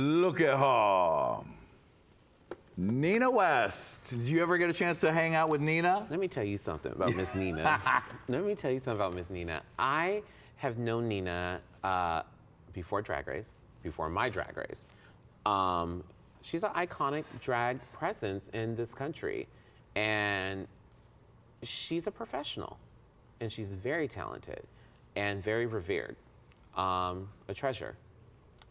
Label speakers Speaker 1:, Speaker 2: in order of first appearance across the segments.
Speaker 1: Look at her. Nina West. Did you ever get a chance to hang out with Nina?
Speaker 2: Let me tell you something about Miss Nina. Let me tell you something about Miss Nina. I have known Nina before Drag Race, before my Drag Race. She's an iconic drag presence in this country. And she's a professional. And she's very talented and very revered. A treasure.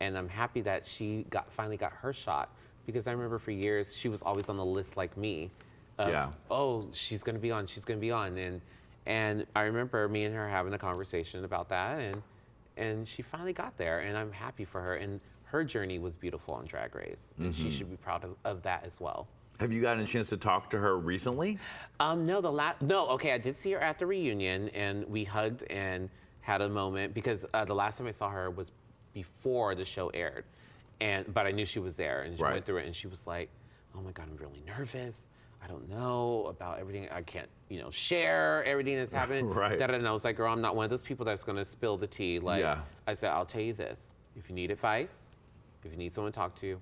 Speaker 2: And I'm happy that she finally got her shot, because I remember for years she was always on the list like me of, oh, she's gonna be on, she's gonna be on. And I remember me and her having a conversation about that, and she finally got there, and I'm happy for her. And her journey was beautiful on Drag Race, and she should be proud of that as well.
Speaker 1: Have you gotten a chance to talk to her recently?
Speaker 2: No, okay, I did see her at the reunion, and we hugged and had a moment, because the last time I saw her was before the show aired. But I knew she was there, and she went through it, and she was like, oh my God, I'm really nervous. I don't know about everything. I can't, share everything that's happening. And I was like, girl, I'm not one of those people that's gonna spill the tea. I said, I'll tell you this. If you need advice, if you need someone to talk to,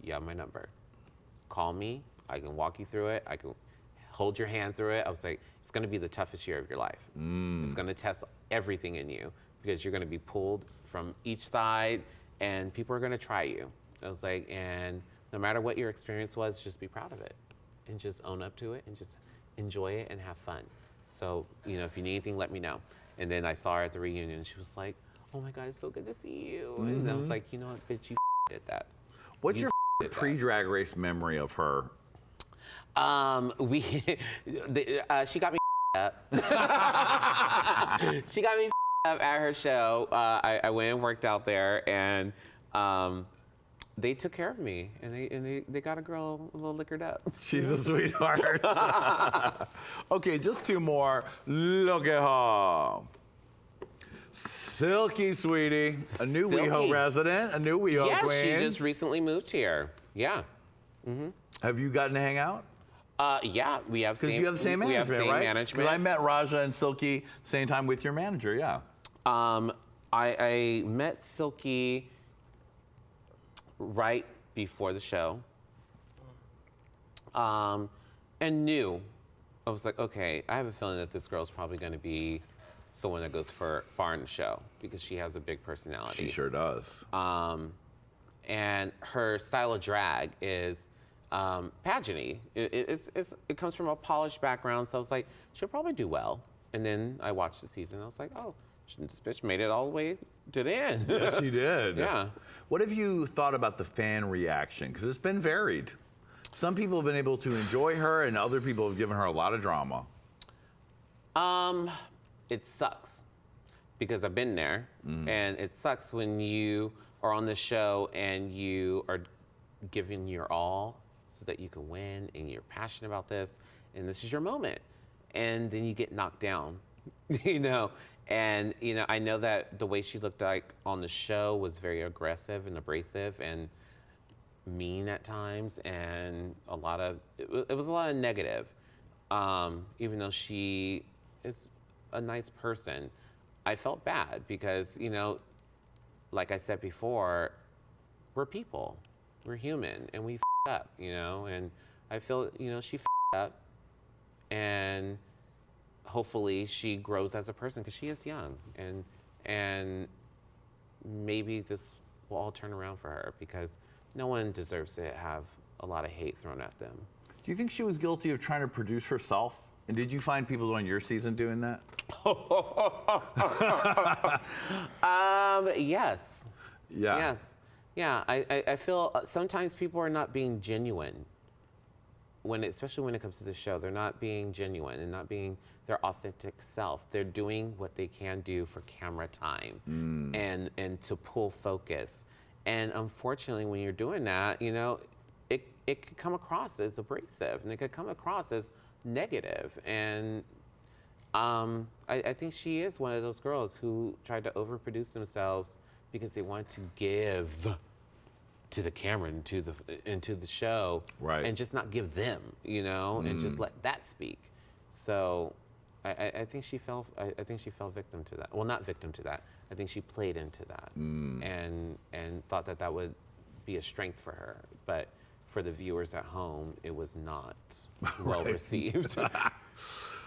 Speaker 2: you have my number. Call me, I can walk you through it. I can hold your hand through it. I was like, it's gonna be the toughest year of your life. It's gonna test everything in you, because you're gonna be pulled from each side, and people are gonna try you. I was like, and no matter what your experience was, just be proud of it, and just own up to it, and just enjoy it and have fun. So, if you need anything, let me know. And then I saw her at the reunion, and she was like, oh my God, it's so good to see you. And I was like, you know what, bitch, you did that.
Speaker 1: What's your pre-Drag Race memory of her?
Speaker 2: She got me up. She got me up at her show. I went and worked out there, and they took care of me, and they got a girl a little liquored up.
Speaker 1: She's a sweetheart. Okay, just two more. Look at her. Silky, sweetie. A new WeHo resident, a new WeHo queen.
Speaker 2: Yeah, she just recently moved here. Yeah.
Speaker 1: Have you gotten to hang out?
Speaker 2: Yeah, we have same.
Speaker 1: Because you have the same management,
Speaker 2: we have same
Speaker 1: right?
Speaker 2: management.
Speaker 1: Because I met Raja and Silky same time with your manager, yeah.
Speaker 2: I met Silky right before the show, and knew. I was like, okay, I have a feeling that this girl's probably going to be someone that goes far in the show, because she has a big personality.
Speaker 1: She sure does.
Speaker 2: And her style of drag is pageant-y. It comes from a polished background, so I was like, she'll probably do well. And then I watched the season, and I was like, oh, this bitch made it all the way to the end.
Speaker 1: Yes, she did.
Speaker 2: Yeah.
Speaker 1: What have you thought about the fan reaction? Because it's been varied. Some people have been able to enjoy her, and other people have given her a lot of drama.
Speaker 2: It sucks, because I've been there, and it sucks when you are on the show and you are giving your all so that you can win, and you're passionate about this, and this is your moment, and then you get knocked down, And I know that the way she looked like on the show was very aggressive and abrasive and mean at times, and it was a lot of negative. Even though she is a nice person, I felt bad because, like I said before, we're people, we're human, and we up, and I feel, she up, and hopefully she grows as a person, because she is young, and maybe this will all turn around for her, because no one deserves to have a lot of hate thrown at them.
Speaker 1: Do you think she was guilty of trying to produce herself? And did you find people on your season doing that?
Speaker 2: Yes.
Speaker 1: Yeah.
Speaker 2: Yes. Yeah, I feel sometimes people are not being genuine, especially when it comes to the show. They're not being genuine and not being their authentic self. They're doing what they can do for camera time and to pull focus. And unfortunately, when you're doing that, it could come across as abrasive, and it could come across as negative. And I think she is one of those girls who tried to overproduce themselves because they want to give to the camera and to the show,
Speaker 1: right,
Speaker 2: and just not give them, and just let that speak. So I think she fell. I think she fell victim to that. Well, not victim to that. I think she played into that, and thought that would be a strength for her. But for the viewers at home, it was not well received.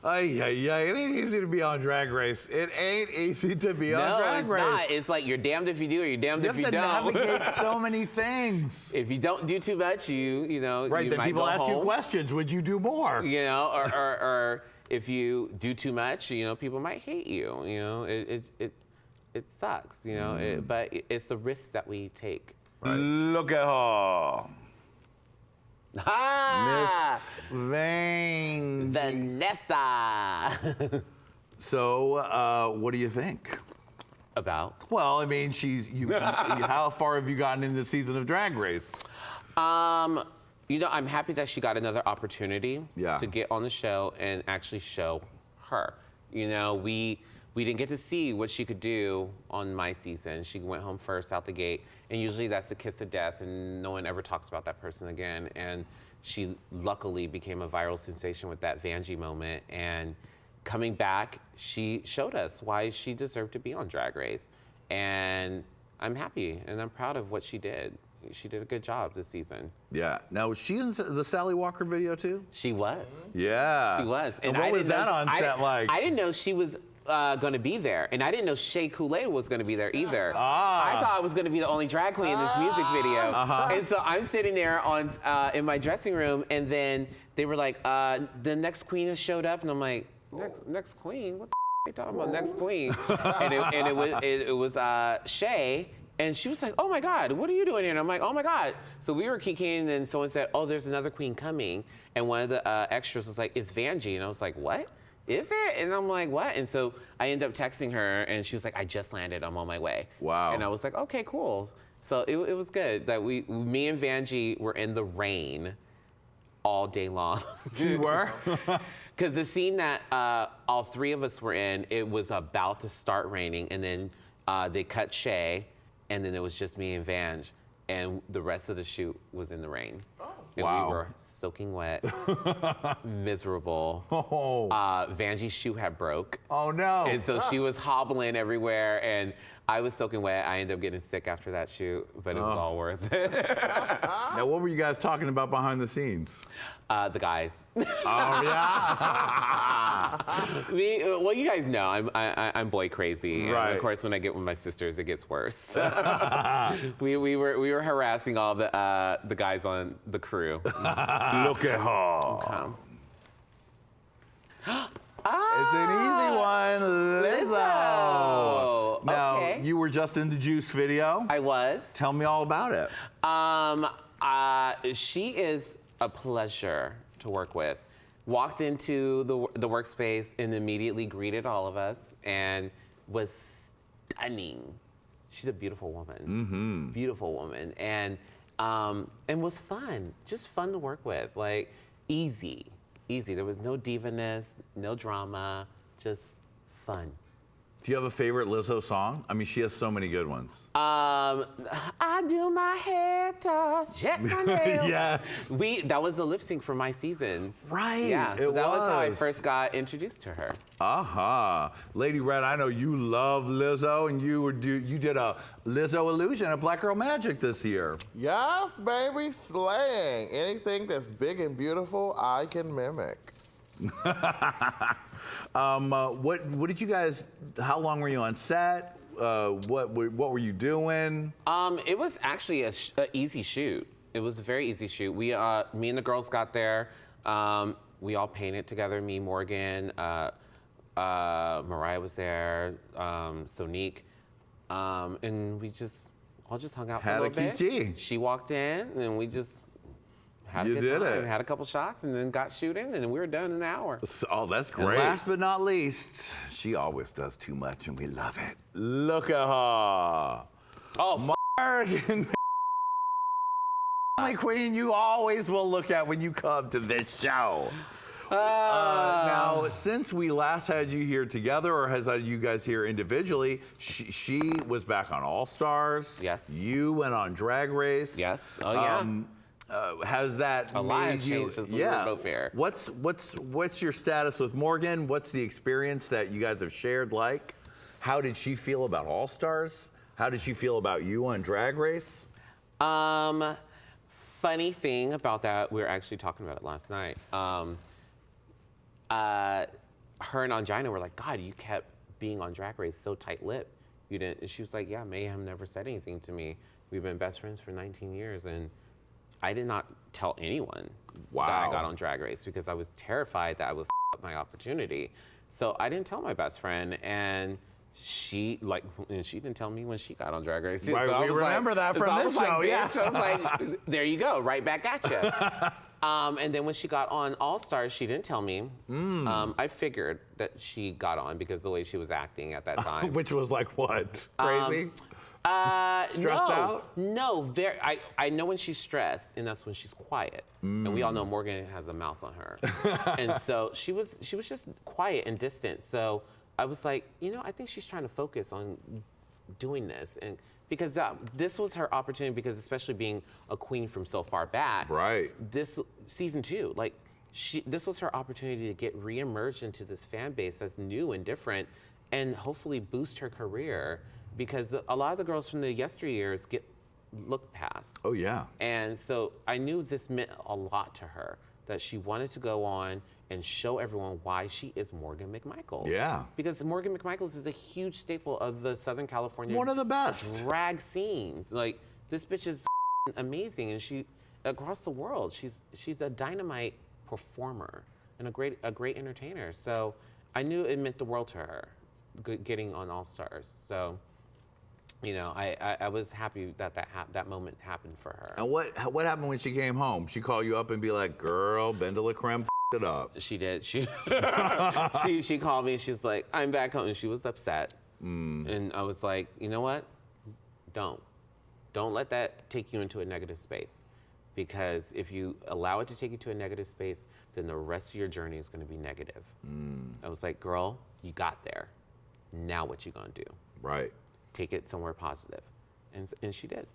Speaker 1: Ay, it ain't easy to be on Drag Race. It ain't easy to be on Drag Race.
Speaker 2: No, it's not. It's like you're damned if you do or you're damned if you don't.
Speaker 1: You have to navigate so many things.
Speaker 2: If you don't do too much, you know,
Speaker 1: right,
Speaker 2: you
Speaker 1: then
Speaker 2: might
Speaker 1: people
Speaker 2: go
Speaker 1: ask
Speaker 2: home,
Speaker 1: you questions. Would you do more?
Speaker 2: You know, or if you do too much, you know, people might hate you. You know, it sucks. You know, but it's the risk that we take.
Speaker 1: Right. Look at her. Miss
Speaker 2: Vanessa.
Speaker 1: So, what do you think?
Speaker 2: About?
Speaker 1: Well, I mean, how far have you gotten in this season of Drag Race?
Speaker 2: You know, I'm happy that she got another opportunity to get on the show and actually show her. You know, we didn't get to see what she could do on my season. She went home first out the gate, and usually that's the kiss of death, and no one ever talks about that person again. And she luckily became a viral sensation with that Vanjie moment. And coming back, she showed us why she deserved to be on Drag Race. And I'm happy, and I'm proud of what she did. She did a good job this season.
Speaker 1: Yeah. Now, was she in the Sally Walker video, too?
Speaker 2: She was.
Speaker 1: Yeah.
Speaker 2: She was.
Speaker 1: And what was that on set like?
Speaker 2: I didn't know she was going to be there, and I didn't know Shea Coulee was going to be there either. I thought I was going to be the only drag queen in this music video. And so I'm sitting there in my dressing room, and then they were like, the next queen has showed up, and I'm like, next queen? What the are you talking about, next queen? and it was Shea. And she was like, oh my God, what are you doing here? And I'm like, oh my God. So we were kicking, and someone said, oh, there's another queen coming. And one of the extras was like, it's Vanjie. And I was like, what? Is it? And I'm like, what? And so I ended up texting her, and she was like, I just landed, I'm on my way.
Speaker 1: Wow.
Speaker 2: And I was like, okay, cool. So it was good that me and Vanjie were in the rain all day long.
Speaker 1: You were?
Speaker 2: Because the scene that all three of us were in, it was about to start raining, and then they cut Shea, and then it was just me and Vanj, and the rest of the shoot was in the rain. Oh. And
Speaker 1: wow.
Speaker 2: We were soaking wet, miserable.
Speaker 1: Oh.
Speaker 2: Vanjie's shoe had broke.
Speaker 1: Oh no.
Speaker 2: And so she was hobbling everywhere, and I was soaking wet. I ended up getting sick after that shoot, but it was all worth it.
Speaker 1: Now, what were you guys talking about behind the scenes?
Speaker 2: The guys.
Speaker 1: Oh yeah.
Speaker 2: Well, you guys know I'm boy crazy.
Speaker 1: Right.
Speaker 2: And of course, when I get with my sisters, it gets worse. we were harassing all the guys on the crew.
Speaker 1: Look at her. It's an easy one, Lizzo. Now,
Speaker 2: okay.
Speaker 1: You were just in the Juice video.
Speaker 2: I was.
Speaker 1: Tell me all about it.
Speaker 2: She is a pleasure to work with. Walked into the workspace and immediately greeted all of us and was stunning. She's a beautiful woman. Mm-hmm. Beautiful woman. And was fun. Just fun to work with. Like, easy. There was no diva-ness, no drama, just fun.
Speaker 1: Do you have a favorite Lizzo song? I mean, she has so many good ones.
Speaker 2: I do my hair toss, check my nails.
Speaker 1: Yeah.
Speaker 2: That was a lip sync for my season.
Speaker 1: Right.
Speaker 2: Yeah, so that was how I first got introduced to her.
Speaker 1: Lady Red, I know you love Lizzo, and you did a Lizzo illusion at Black Girl Magic this year.
Speaker 3: Yes, baby, slaying. Anything that's big and beautiful, I can mimic.
Speaker 1: What did you guys? How long were you on set? What were you doing?
Speaker 2: It was actually an easy shoot. It was a very easy shoot. Me and the girls got there. We all painted together. Me, Morgan, Mariah was there, Sonique, and we all just hung out for a little bit.
Speaker 1: Kiki.
Speaker 2: She walked in, and we just had a good time. Had a couple shots, and then got shooting, and we were done in an hour.
Speaker 1: Oh, that's great. And last but not least, she always does too much, and we love it. Look at her.
Speaker 2: Oh,
Speaker 1: Morgan. Queen, you always will look at when you come to this show. Now, since we last had you here together, or has had you guys here individually, she was back on All Stars.
Speaker 2: Yes.
Speaker 1: You went on Drag Race.
Speaker 2: Yes. Oh yeah.
Speaker 1: Has that made you?
Speaker 2: Since we were both here.
Speaker 1: What's your status with Morgan? What's the experience that you guys have shared like? How did she feel about All Stars? How did she feel about you on Drag Race?
Speaker 2: Funny thing about that, we were actually talking about it last night. Her and Angina were like, God, you kept being on Drag Race so tight-lipped. You didn't. And she was like, yeah, Mayhem never said anything to me. We've been best friends for 19 years, and I did not tell anyone that I got on Drag Race because I was terrified that I would up my opportunity. So I didn't tell my best friend, and she didn't tell me when she got on Drag Race.
Speaker 1: Right,
Speaker 2: so
Speaker 1: we remember that from this show, yeah.
Speaker 2: Bitch, I was like, there you go, right back at you. And then when she got on All Stars, she didn't tell me. I figured that she got on because the way she was acting at that time.
Speaker 1: Which was like what? Crazy? Stressed out?
Speaker 2: No, I know when she's stressed, and that's when she's quiet. And we all know Morgan has a mouth on her. And so she was just quiet and distant. So I was like, I think she's trying to focus on doing this. And because this was her opportunity, because especially being a queen from so far back.
Speaker 1: Right.
Speaker 2: This season 2, this was her opportunity to get re-emerged into this fan base that's new and different, and hopefully boost her career. Because a lot of the girls from the yesteryears get looked past.
Speaker 1: Oh, yeah.
Speaker 2: And so I knew this meant a lot to her, that she wanted to go on and show everyone why she is Morgan McMichaels.
Speaker 1: Yeah.
Speaker 2: Because Morgan McMichaels is a huge staple of the Southern California
Speaker 1: one of the best
Speaker 2: drag scenes. Like, this bitch is amazing, and she, across the world, she's a dynamite performer and a great entertainer. So I knew it meant the world to her, getting on All Stars. So, I was happy that moment happened for her.
Speaker 1: And what happened when she came home? She called you up and be like, girl, Benda La Creme it up.
Speaker 2: She did. She called me. She's like, I'm back home. And she was upset. And I was like, you know what? Don't let that take you into a negative space. Because if you allow it to take you to a negative space, then the rest of your journey is going to be negative. I was like, girl, you got there. Now what you gonna do?
Speaker 1: Right.
Speaker 2: Take it somewhere positive. And she did.